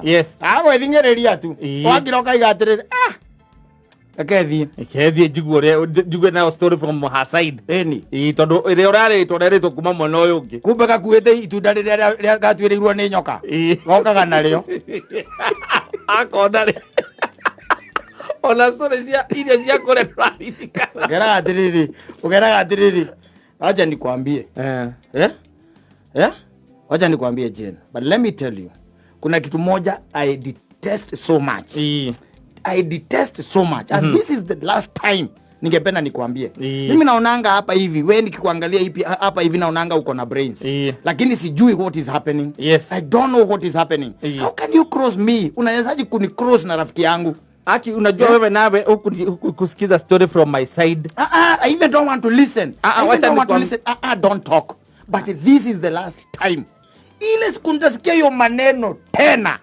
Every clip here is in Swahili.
Yes. Ago ethingereria tu. Wagiroka igatirire. Kethi jigwe na story from her side. Eni. Tondu ire urare to kuma mwena uyu ungi. Kumbe gakuite itunda riria gatuirirwo ni nyoka. Gokaga nario. Akona ri. Ona story ile cia kore twarithika. Ugeraga atiriri. Acha nikwambie. Acha nikwambie Jane. But let me tell you. Kuna kitu moja I detest so much. I detest so much. And this is the last time ningependa nikwambie. Mimi naonanga hapa hivi, wewe nikikuangalia hapa hivi naonanga uko na brains. Lakini sijui what is happening. Yes. I don't know what is happening. How can you cross me? Unawezaje kunicross na rafiki yangu? Aki unajua wewe nawe kusikiza story from my side. I even don't want to listen. Don't talk. But this is the last time. Ile siku nitasikia hiyo maneno tena,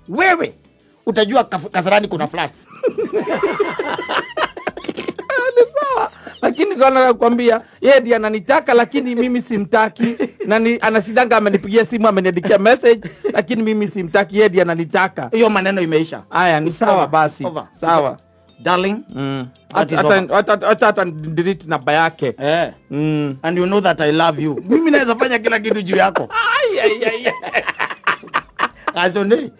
wewe utajua Kasarani kuna flats. Ni sawa. Lakini kwa nakwambia yeye ndiye ananitaka lakini mimi simtaki. Na anashidanga amenipigia simu ameniandikia message lakini mimi simtaki, yeye ndiye ananitaka. Hiyo maneno imeisha. Haya ni sawa basi. Sawa. Darling. Hata delete namba yake. And you know that I love you. Mimi naweza fanya kila kitu juu yako. Ai. Azonde.